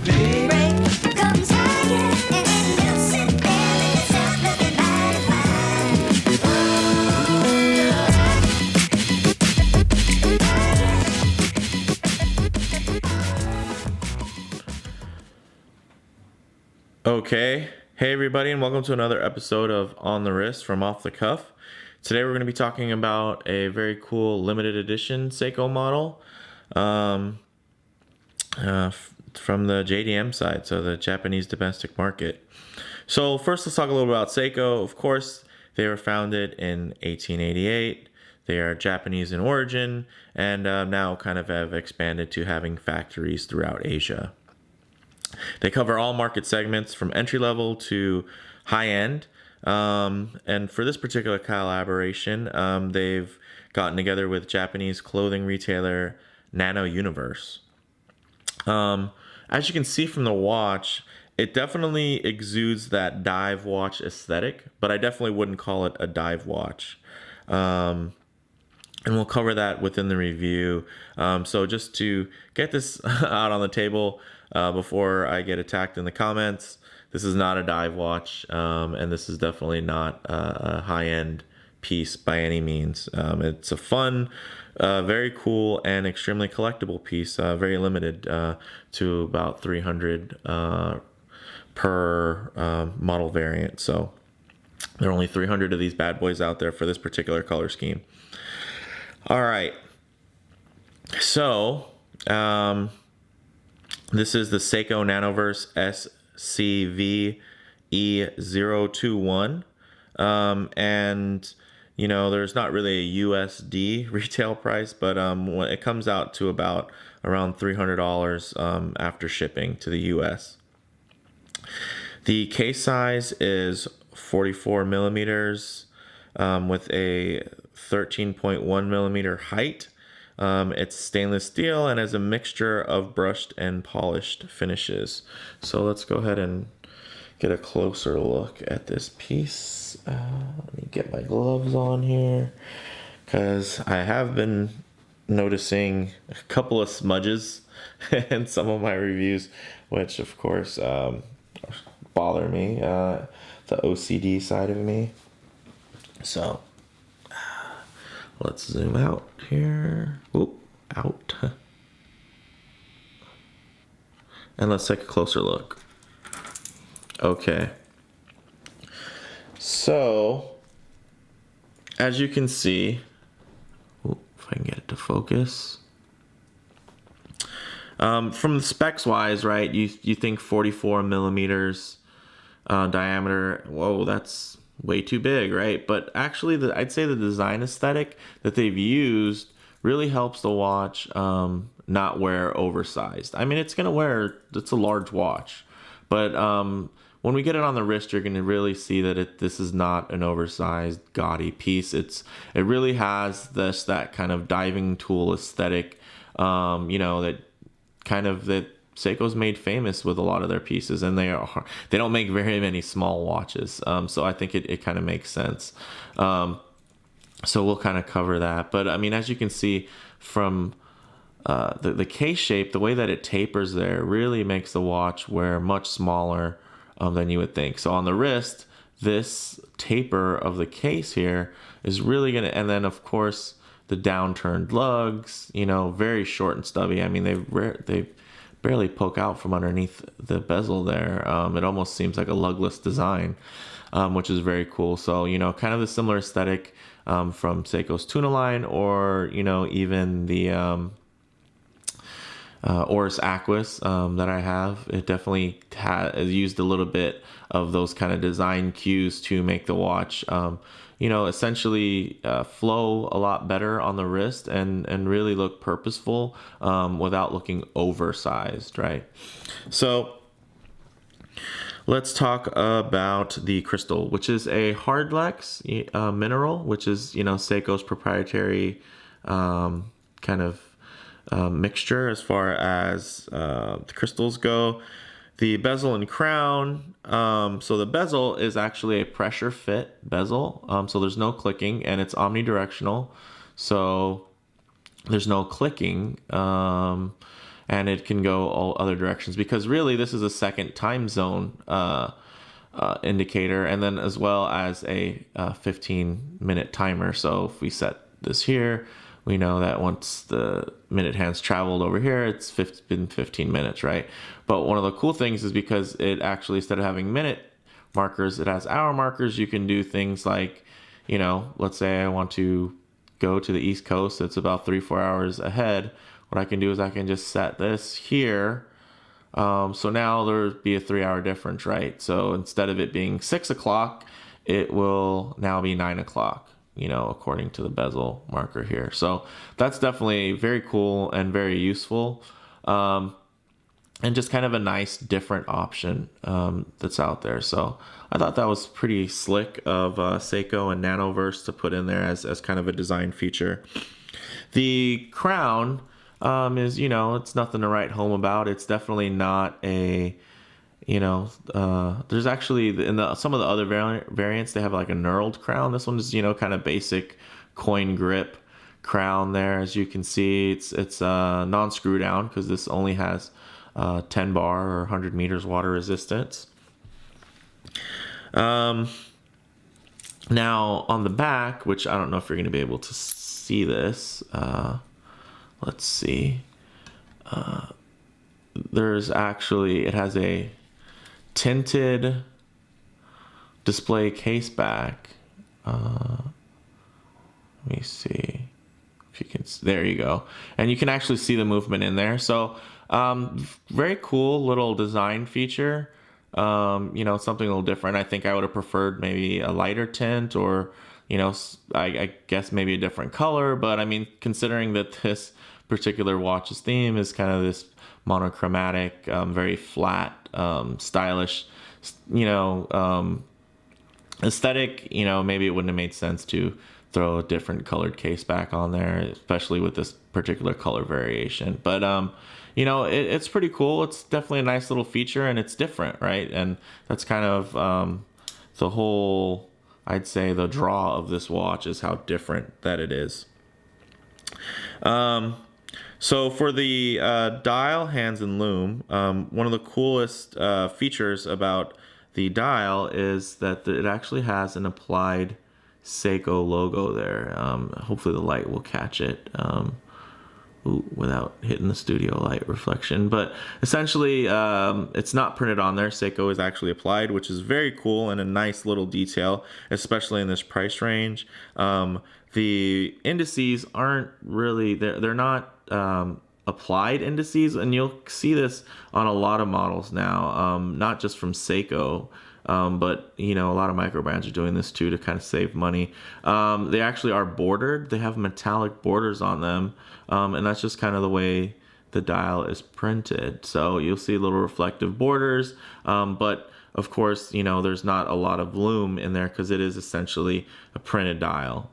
Okay, hey everybody, and welcome to another episode of On the Wrist from Off the Cuff. Today we're going to be talking about a very cool limited edition Seiko model from the JDM side, so the Japanese domestic market. So first, let's talk a little about Seiko. Of course, they were founded in 1888. They are Japanese in origin, and now kind of have expanded to having factories throughout Asia. They cover all market segments from entry level to high end. And for this particular collaboration, they've gotten together with Japanese clothing retailer Nano Universe. As you can see from the watch, it definitely exudes that dive watch aesthetic, but I definitely wouldn't call it a dive watch. And we'll cover that within the review. So just to get this out on the table, before I get attacked in the comments, this is not a dive watch, and this is definitely not a high-end piece by any means. It's a fun, very cool, and extremely collectible piece, very limited to about 300 per model variant. So there are only 300 of these bad boys out there for this particular color scheme. All right, so this is the Seiko Nanoverse SCVE021. And, you know, there's not really a USD retail price, but when it comes out to about around $300 after shipping to the US. The case size is 44 millimeters with a 13.1 millimeter height. It's stainless steel and has a mixture of brushed and polished finishes. So let's go ahead and get a closer look at this piece. Let me get my gloves on here, because I have been noticing a couple of smudges in some of my reviews, which of course bother me, the OCD side of me. So let's zoom out here. Oop, out. And let's take a closer look. Okay. So, as you can see, if I can get it to focus. From the specs wise, right, you think 44 millimeters diameter. Whoa, that's way too big, right? But actually, I'd say the design aesthetic that they've used really helps the watch not wear oversized. I mean, it's a large watch, but when we get it on the wrist, you're going to really see that this is not an oversized, gaudy piece. It really has that kind of diving tool aesthetic, you know, that Seiko's made famous with a lot of their pieces, and they don't make very many small watches, so I think it kind of makes sense. So we'll kind of cover that, but I mean, as you can see from the case shape, the way that it tapers there really makes the watch wear much smaller than you would think. So on the wrist, this taper of the case here is really gonna, and then of course the downturned lugs, you know, very short and stubby. I mean, they barely poke out from underneath the bezel there. It almost seems like a lugless design, which is very cool. So, you know, kind of the similar aesthetic from Seiko's Tuna line, or, you know, even the Oris Aquis that I have. It definitely has used a little bit of those kind of design cues to make the watch, you know, essentially flow a lot better on the wrist and really look purposeful without looking oversized, right? So let's talk about the crystal, which is a hardlex mineral, which is, you know, Seiko's proprietary kind of mixture as far as the crystals go. The bezel and crown. So the bezel is actually a pressure fit bezel. So there's no clicking, and it's omnidirectional. So there's no clicking. and it can go all other directions, because really this is a second time zone indicator, and then as well as a 15-minute timer. So if we set this here, we know that once the minute hands traveled over here, it's been 15 minutes, right? But one of the cool things is because it actually, instead of having minute markers, it has hour markers. You can do things like, you know, let's say I want to go to the East Coast, it's about 3-4 hours ahead. What I can do is I can just set this here. So now there'll be a 3-hour difference, right? So instead of it being 6 o'clock, it will now be 9 o'clock, you know, according to the bezel marker here. So that's definitely very cool and very useful. And just kind of a nice different option that's out there. So I thought that was pretty slick of Seiko and Nanoverse to put in there as kind of a design feature. The crown is, you know, it's nothing to write home about. It's definitely not a, you know, there's actually in some of the other variants, they have like a knurled crown. This one is, you know, kind of basic coin grip crown there. As you can see, it's non-screw down, because this only has 10 bar or 100 meters water resistance. Now on the back, which I don't know if you're going to be able to see this, let's see. There's actually, it has a tinted display case back. Let me see if you can, there you go. And you can actually see the movement in there. So very cool little design feature. You know, something a little different. I think I would have preferred maybe a lighter tint, or, you know, I guess maybe a different color. But I mean, considering that this particular watch's theme is kind of this monochromatic, very flat, stylish, you know, aesthetic, you know, maybe it wouldn't have made sense to throw a different colored case back on there, especially with this particular color variation. But you know, it's pretty cool. It's definitely a nice little feature, and it's different, right? And that's kind of the whole, I'd say, the draw of this watch is how different that it is. So for the dial, hands, and lume, one of the coolest features about the dial is that it actually has an applied Seiko logo there. Hopefully the light will catch it without hitting the studio light reflection. But essentially, it's not printed on there. Seiko is actually applied, which is very cool and a nice little detail, especially in this price range. The indices aren't really, they're not applied indices, and you'll see this on a lot of models now, not just from Seiko, but you know, a lot of micro brands are doing this too to kind of save money. They actually are bordered. They have metallic borders on them, and that's just kind of the way the dial is printed. So you'll see little reflective borders, but of course, you know, there's not a lot of lume in there because it is essentially a printed dial.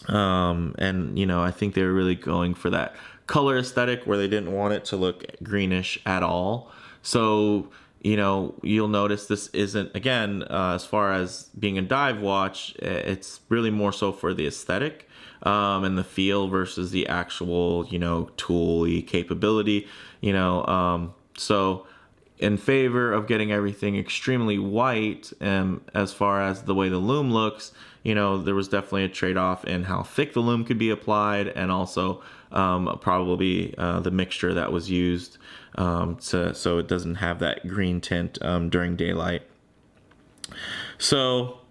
And you know, I think they were really going for that color aesthetic where they didn't want it to look greenish at all. So, you know, you'll notice this isn't, again, as far as being a dive watch, it's really more so for the aesthetic and the feel versus the actual, you know, tool-y capability, you know. So in favor of getting everything extremely white, as far as the way the lume looks, you know, there was definitely a trade-off in how thick the lume could be applied, and also probably the mixture that was used so it doesn't have that green tint during daylight. So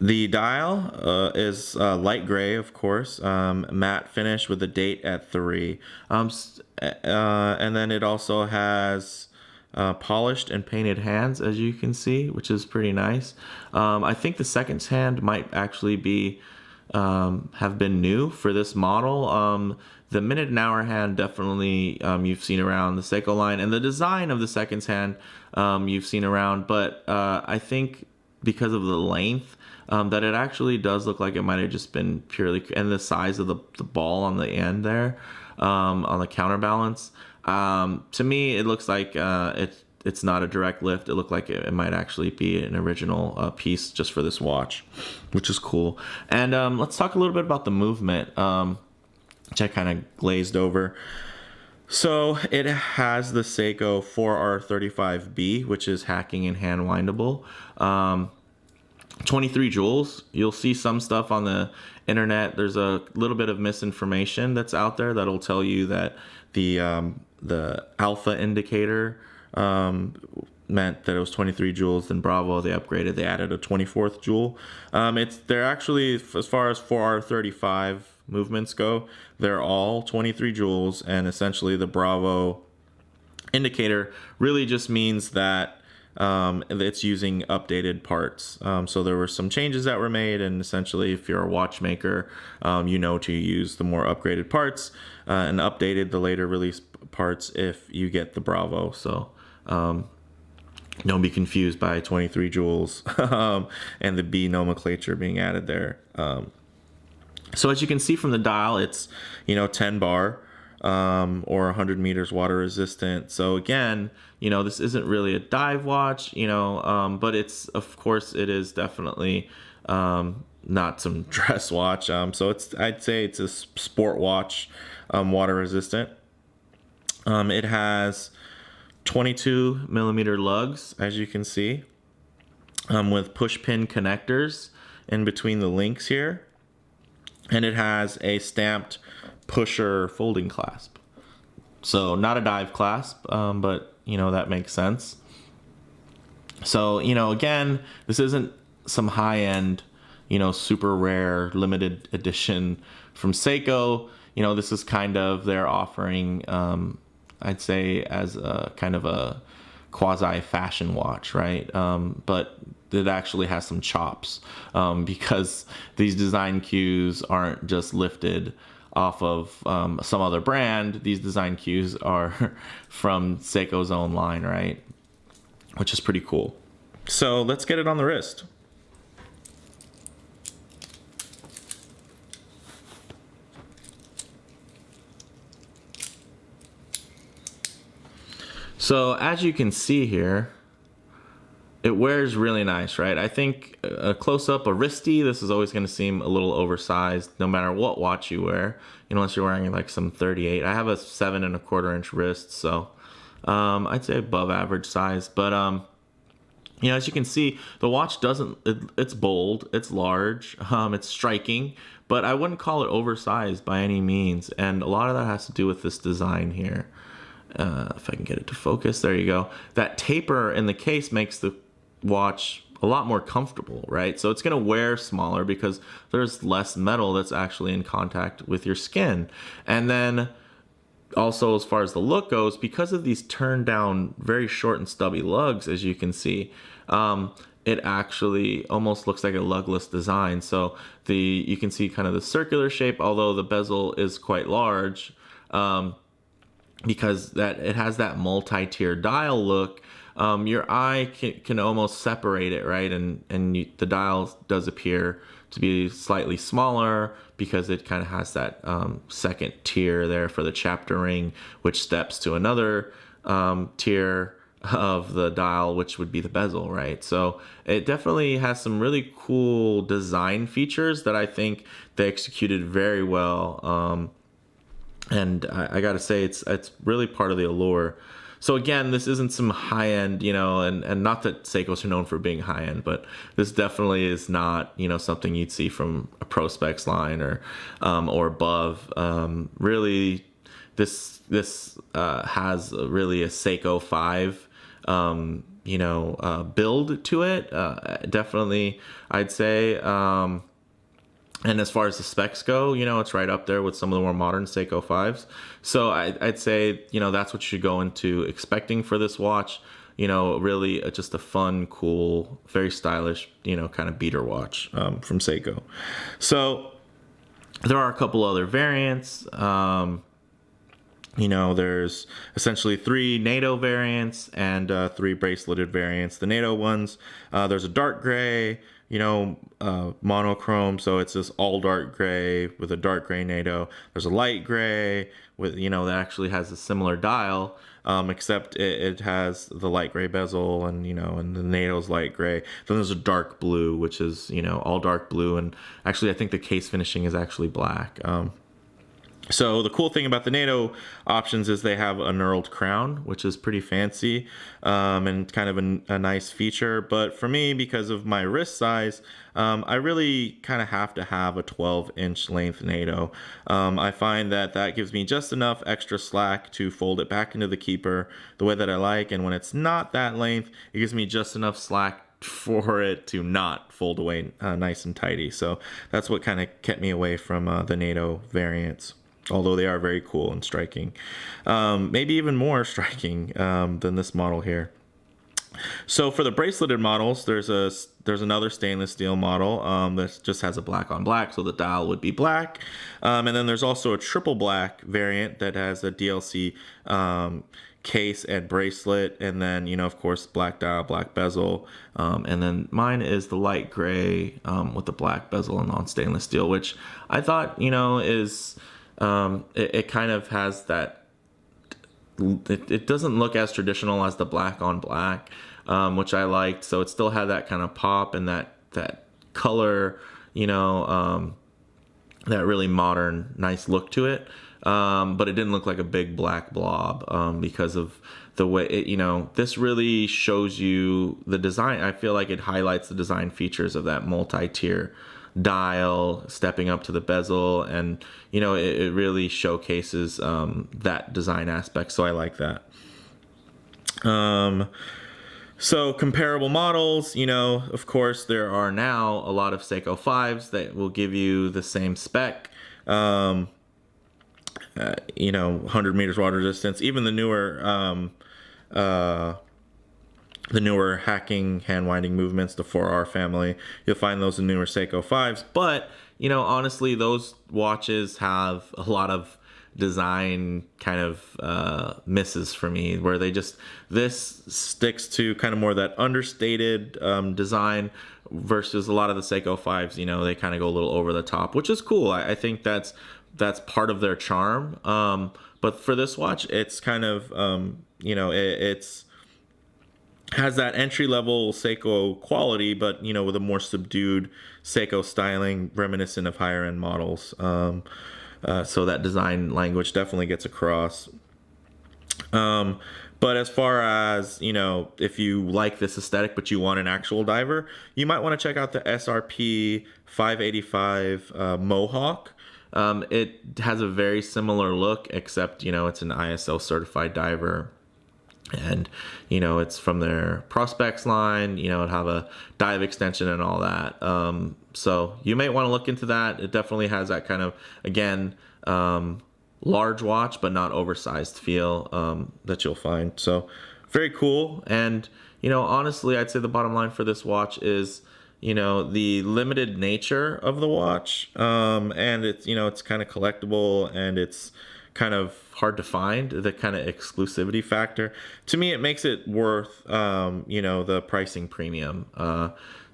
the dial is light gray, of course, matte finish with the date at 3. And then it also has polished and painted hands, as you can see, which is pretty nice. I think the second hand might actually be have been new for this model. The minute and hour hand definitely you've seen around the Seiko line, and the design of the seconds hand you've seen around, but I think because of the length that it actually does look like it might have just been purely, and the size of the ball on the end there on the counterbalance. To me, it looks like it's not a direct lift. It looked like it might actually be an original piece just for this watch, which is cool. And let's talk a little bit about the movement. which I kind of glazed over. So it has the Seiko 4R35B, which is hacking and hand windable. 23 joules. You'll see some stuff on the internet. There's a little bit of misinformation that's out there that'll tell you that the alpha indicator meant that it was 23 joules. Then Bravo, they upgraded, they added a 24th joule. They're actually, as far as 4R35 movements go, they're all 23 joules, and essentially the Bravo indicator really just means that it's using updated parts. So there were some changes that were made, and essentially if you're a watchmaker, you know to use the more upgraded parts and updated the later release parts if you get the Bravo. So don't be confused by 23 joules and the B nomenclature being added there. So as you can see from the dial, it's 10 bar or 100 meters water resistant. So again, this isn't really a dive watch, but it's, of course, it is definitely not some dress watch. So I'd say it's a sport watch, water resistant. It has 22 millimeter lugs, as you can see, with push pin connectors in between the links here. And it has a stamped pusher folding clasp. So not a dive clasp, but that makes sense. So, again, this isn't some high-end, super rare limited edition from Seiko. This is kind of their offering, I'd say, as a kind of a quasi fashion watch, right? But it actually has some chops, because these design cues aren't just lifted off of some other brand. These design cues are from Seiko's own line, right? Which is pretty cool. So let's get it on the wrist. So as you can see here, it wears really nice, right? I think a close-up, a wristy, this is always going to seem a little oversized no matter what watch you wear, unless you're wearing like some 38. I have a 7¼ inch wrist, so I'd say above average size. But as you can see, the watch it's bold, it's large, it's striking, but I wouldn't call it oversized by any means. And a lot of that has to do with this design here. If I can get it to focus, there you go. That taper in the case makes the watch a lot more comfortable, right? So it's going to wear smaller because there's less metal that's actually in contact with your skin. And then also, as far as the look goes, because of these turned down, very short and stubby lugs, as you can see, it actually almost looks like a lugless design. So you can see kind of the circular shape, although the bezel is quite large, because it has that multi-tier dial look. Your eye can almost separate it, right? And the dial does appear to be slightly smaller because it kind of has that second tier there for the chapter ring, which steps to another tier of the dial, which would be the bezel, right? So it definitely has some really cool design features that I think they executed very well. And I gotta say, it's really part of the allure. So again, this isn't some high-end, and not that Seikos are known for being high-end, but this definitely is not, something you'd see from a Pro Specs line or above. Really, this has really a Seiko 5, build to it. Definitely, I'd say. And as far as the specs go, it's right up there with some of the more modern Seiko 5s. So I'd say, that's what you should go into expecting for this watch. Really just a fun, cool, very stylish, kind of beater watch from Seiko. So there are a couple other variants. There's essentially 3 NATO variants and 3 braceleted variants. The NATO ones, there's a dark gray, monochrome, so it's this all dark gray with a dark gray NATO. There's a light gray with, that actually has a similar dial, except it has the light gray bezel and, and the NATO's light gray. Then there's a dark blue, which is, all dark blue. And actually, I think the case finishing is actually black. So the cool thing about the Nano options is they have a knurled crown, which is pretty fancy and kind of a nice feature. But for me, because of my wrist size, I really kind of have to have a 12-inch length Nano. I find that that gives me just enough extra slack to fold it back into the keeper the way that I like. And when it's not that length, it gives me just enough slack for it to not fold away nice and tidy. So that's what kind of kept me away from the Nano variants, although they are very cool and striking. Maybe even more striking than this model here. So for the braceleted models, there's another stainless steel model that just has a black on black, so the dial would be black. And then there's also a triple black variant that has a DLC case and bracelet, and then, you know, of course, black dial, black bezel, and then mine is the light gray with the black bezel and on stainless steel, which I thought, you know, is it kind of has that. It doesn't look as traditional as the black on black, which I liked. So it still had that kind of pop and that color, you know, that really modern, nice look to it. But it didn't look like a big black blob because of the way it, you know, this really shows you the design. I feel like it highlights the design features of that multi-tier dial, stepping up to the bezel, and, you know, it really showcases that design aspect. So I like that. So comparable models, you know, of course, there are now a lot of Seiko 5s that will give you the same spec. You know, 100 meters water resistance. Even the newer hacking hand winding movements, the 4R family, you'll find those in newer Seiko 5s. But, you know, honestly, those watches have a lot of design kind of misses for me, where this sticks to kind of more that understated design versus a lot of the Seiko 5s, you know, they kind of go a little over the top, which is cool. I think that's part of their charm. But for this watch, it's kind of, you know, it's has that entry-level Seiko quality, but, you know, with a more subdued Seiko styling reminiscent of higher-end models. So that design language definitely gets across. But as far as, you know, if you like this aesthetic but you want an actual diver, you might want to check out the SRP 585 Mohawk. It has a very similar look, except, you know, it's an ISO certified diver. And, you know, it's from their Prospects line, you know, it have a dive extension and all that. So you may want to look into that. It definitely has that kind of, again, large watch, but not oversized feel that you'll find. So very cool. And, you know, honestly, I'd say the bottom line for this watch is, you know, the limited nature of the watch. And it's, you know, it's kind of collectible and it's kind of hard to find, the kind of exclusivity factor. To me, it makes it worth, you know, the pricing premium.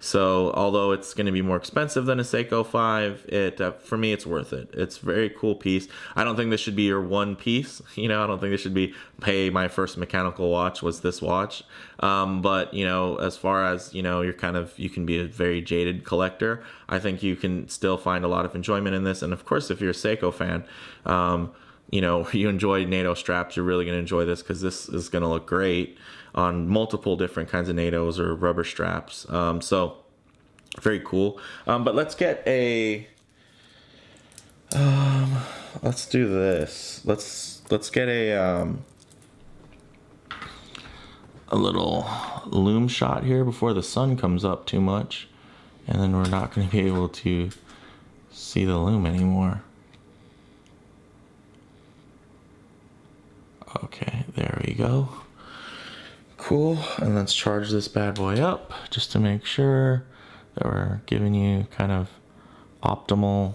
So although it's going to be more expensive than a Seiko 5, for me, it's worth it. It's a very cool piece. I don't think this should be your one piece. You know, I don't think this should be, hey, my first mechanical watch was this watch. But, you know, as far as, you know, you can be a very jaded collector. I think you can still find a lot of enjoyment in this. And of course, if you're a Seiko fan, you know, you enjoy NATO straps, you're really going to enjoy this, because this is going to look great on multiple different kinds of NATOs or rubber straps. So very cool. But let's get let's do this. Let's get a little Lume shot here before the sun comes up too much, and then we're not going to be able to see the Lume anymore. Okay, there we go. Cool. And let's charge this bad boy up just to make sure that we're giving you kind of optimal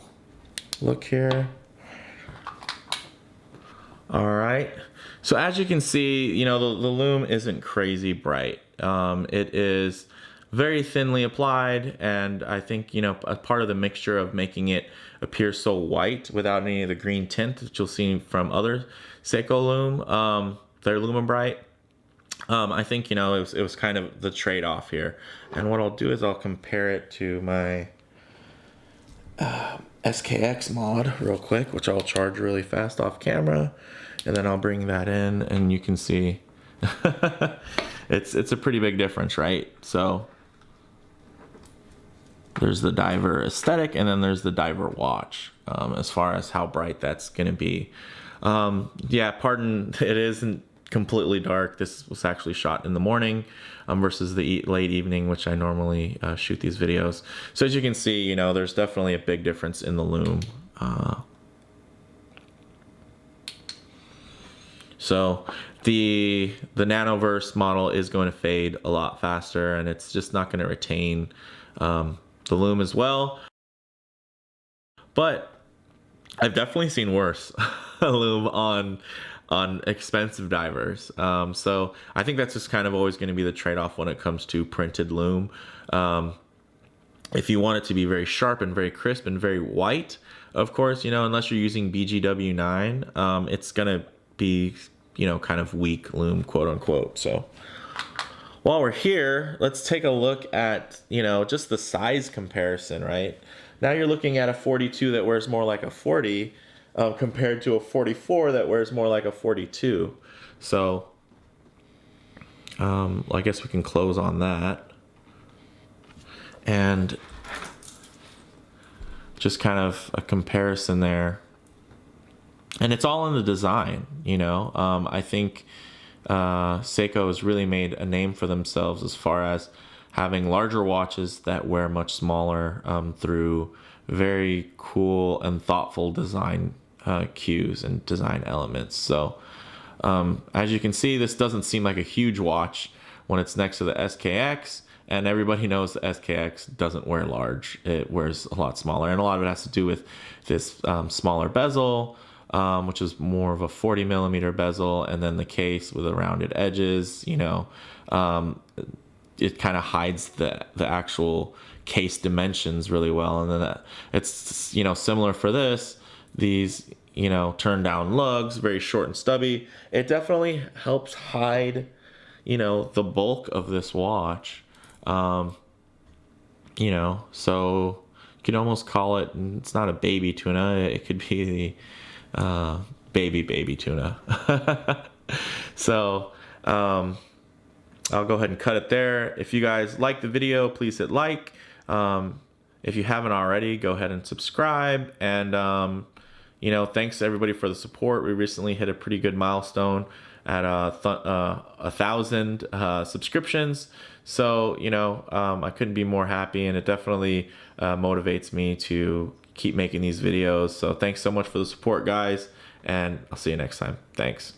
look here. All right. So as you can see, you know, the Lume isn't crazy bright. It is very thinly applied, and I think, you know, a part of the mixture of making it appear so white without any of the green tint that you'll see from other Seiko Lume, their Lumibright. I think, you know, it was kind of the trade-off here. And what I'll do is I'll compare it to my SKX mod real quick, which I'll charge really fast off camera, and then I'll bring that in, and you can see it's a pretty big difference, right? So there's the diver aesthetic, and then there's the diver watch, as far as how bright that's gonna be. Yeah, pardon, it isn't completely dark. This was actually shot in the morning, versus the late evening, which I normally shoot these videos. So as you can see, you know, there's definitely a big difference in the Lume. So the Nanoverse model is going to fade a lot faster, and it's just not going to retain the Lume as well. But I've definitely seen worse Lume on expensive divers. So I think that's just kind of always going to be the trade-off when it comes to printed Lume. If you want it to be very sharp and very crisp and very white, of course, you know, unless you're using BGW9, it's going to be, you know, kind of weak Lume, quote unquote. So while we're here, let's take a look at, you know, just the size comparison, right? Now you're looking at a 42 that wears more like a 40, compared to a 44 that wears more like a 42. So I guess we can close on that. And just kind of a comparison there. And it's all in the design, you know. I think Seiko has really made a name for themselves as far as having larger watches that wear much smaller, through very cool and thoughtful design cues and design elements. So as you can see, this doesn't seem like a huge watch when it's next to the SKX, and everybody knows the SKX doesn't wear large. It wears a lot smaller, and a lot of it has to do with this smaller bezel, which is more of a 40 millimeter bezel, and then the case with the rounded edges, you know. It kind of hides the actual case dimensions really well. And then it's, you know, similar for this, these, you know, turn down lugs, very short and stubby. It definitely helps hide, you know, the bulk of this watch. You know, so you could almost call it, it's not a baby tuna, it could be the baby tuna. So I'll go ahead and cut it there. If you guys like the video, please hit like. If you haven't already, go ahead and subscribe. And you know, thanks to everybody for the support. We recently hit a pretty good milestone at 1,000 subscriptions. So, you know, I couldn't be more happy, and it definitely motivates me to keep making these videos. So thanks so much for the support, guys, and I'll see you next time. Thanks.